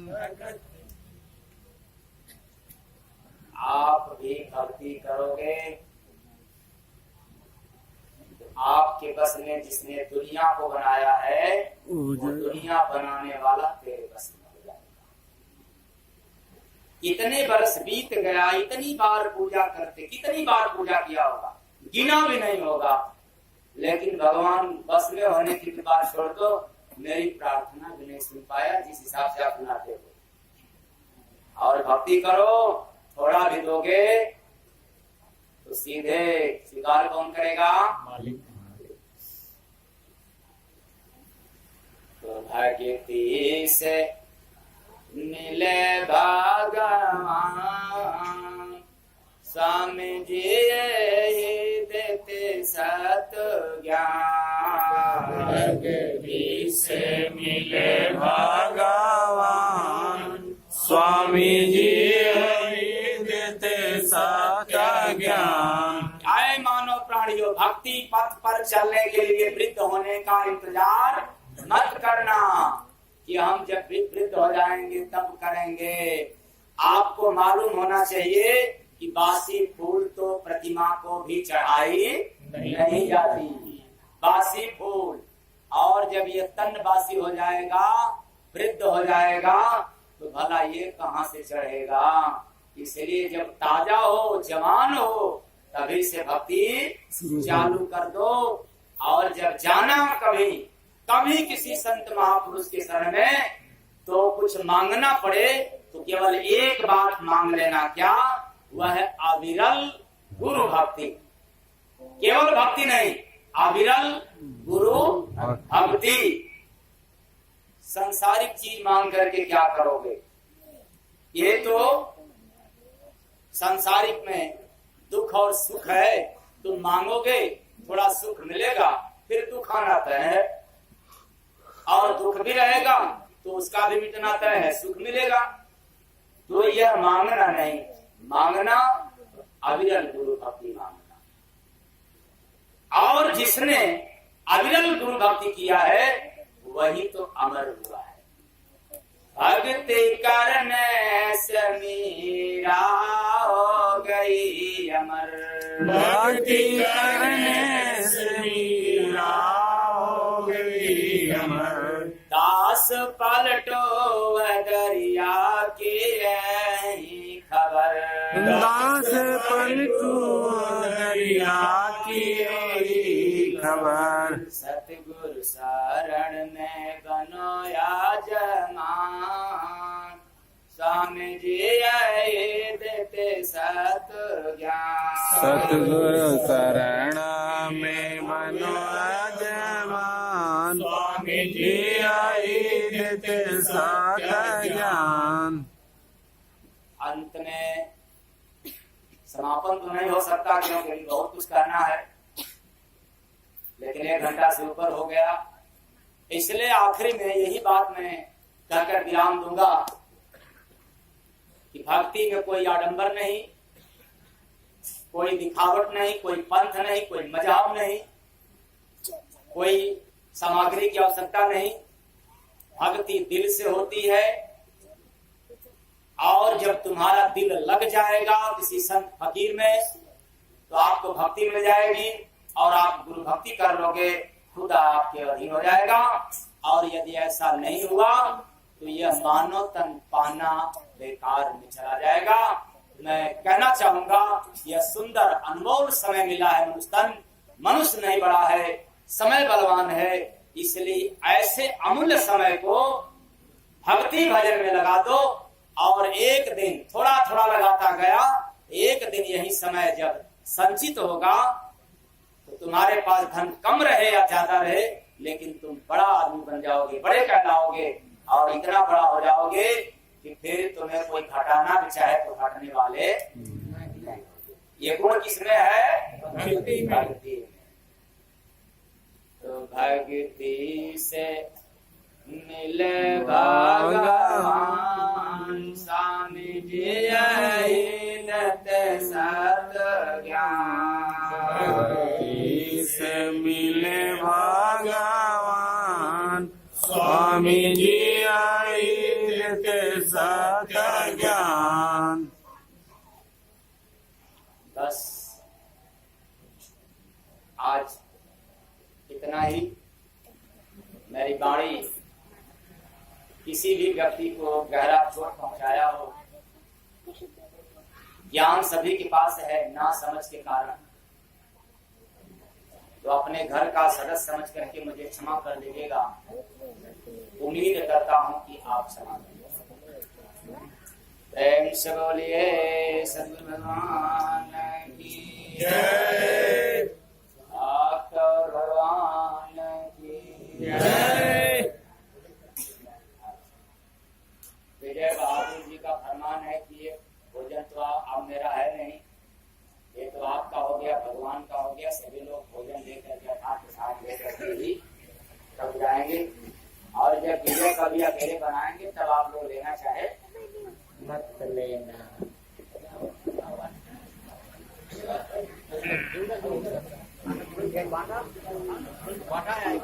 आप भी भक्ति करोगे तो आपके बस में जिसने दुनिया को बनाया है वो दुनिया बनाने वाला तेरे बस में हो जाएगा। इतने बरस बीत गया इतनी बार पूजा करते कितनी बार पूजा किया होगा गिना भी नहीं होगा लेकिन भगवान बस में होने की बात छोड़ दो मेरी प्रार्थना भी नहीं सुन पाया जिस हिसाब से आप बुलाते हो और भक्ति करो थोड़ा भी दोगे तो सीधे स्वीकार कौन करेगा तो भक्ति से मिले भगवान स्वामी जी यही देते सत ज्ञान भक्ति से मिले भगवान स्वामी जी देते सत्य ज्ञान। आए मानव प्राणियों भक्ति पथ पर चलने के लिए वृद्ध होने का इंतजार मत करना कि हम जब वृद्ध हो जाएंगे तब करेंगे। आपको मालूम होना चाहिए कि बासी फूल तो प्रतिमा को भी चढ़ाई नहीं जाती, बासी फूल। और जब ये तन बासी हो जाएगा, वृद्ध हो जाएगा, तो भला ये कहाँ से चढ़ेगा। इसलिए जब ताजा हो, जवान हो, तभी से भक्ति चालू कर दो। और जब जाना कभी किसी संत महापुरुष के शरण में, तो कुछ मांगना पड़े तो केवल एक बात मांग लेना, क्या? वह है अविरल गुरु भक्ति। केवल भक्ति नहीं, अविरल गुरु भक्ति। सांसारिक चीज मांग करके क्या करोगे? ये तो सांसारिक में दुख और सुख है, तुम मांगोगे थोड़ा सुख मिलेगा, फिर दुख आना तय है, और दुख भी रहेगा तो उसका भी मिटना तय है, सुख मिलेगा। तो यह मांगना नहीं, मांगना अविरल गुरु भक्ति मांगना। और जिसने अविरल गुरु भक्ति किया है वही तो अमर हुआ है। भक्ति करने से मीरा हो गई अमर, भक्ति करने से मीरा हो गई अमर। दास पलटो दरिया की यही खबर, दास पलटो दरिया की यही खबर। सतगुरु शरण में बनो या जमान, स्वामी जी आए देते सत ज्ञान। सतगुरु शरण में बनो जमान, स्वामी जी आए देते सत ज्ञान। अंत में समापन तो नहीं हो सकता क्योंकि बहुत कुछ कहना है, लेकिन 1 घंटा से ऊपर हो गया, इसलिए आखिरी में यही बात मैं कहकर विराम दूंगा कि भक्ति में कोई आडंबर नहीं, कोई दिखावट नहीं, कोई पंथ नहीं, कोई मजाक नहीं, कोई सामग्री की आवश्यकता नहीं। भक्ति दिल से होती है, और जब तुम्हारा दिल लग जाएगा किसी संत फकीर में, तो आपको भक्ति मिल जाएगी और आप गुरु भक्ति कर लोगे, खुदा आपके अधीन हो जाएगा। और यदि ऐसा नहीं हुआ तो यह मानव तन पाना बेकार में चला जाएगा। मैं कहना चाहूंगा, यह सुंदर अनमोल समय मिला है मनुष्य, मनुष्य नहीं बड़ा है, समय बलवान है, इसलिए ऐसे अमूल्य समय को भक्ति भजन में लगा दो। और एक दिन थोड़ा थोड़ा लगाता गया, एक दिन यही समय जब संचित होगा तो तुम्हारे पास धन कम रहे या ज्यादा रहे, लेकिन तुम बड़ा आदमी बन जाओगे, बड़े कहलाओगे, और इतना बड़ा हो जाओगे कि फिर तुम्हें कोई घटाना भी चाहे तो घटने वाले नहीं। ये गुण किसमें है? भक्ति में। तो भक्ति से मिले भगवान, स्वामी जी आए सत ज्ञान। भक्ति से मिले भगवान, स्वामी जी आए देते सत ज्ञान। बस आज इतना ही। मेरी वाणी किसी भी व्यक्ति को गहरा चोट पहुंचाया हो, ज्ञान सभी के पास है, ना समझ के कारण, तो अपने घर का सदस्य समझ करके मुझे क्षमा कर दीजिएगा। उम्मीद करता हूं कि आप क्षमा करेंगे। प्रेम से बोलिए सद्गुरु भगवान की जय, डॉक्टर भगवान की जय। विजय बहादुर जी का फरमान है कि ये भोजन तो अब मेरा है नहीं, ये तो आपका हो गया, भगवान का हो गया। सभी लोग भोजन लेकर के आपके साथ लेकर के ही तब जाएंगे, और जब विजय कभी अकेले बनाएंगे तब आप लोग लेना चाहे मत लेना। बाटा है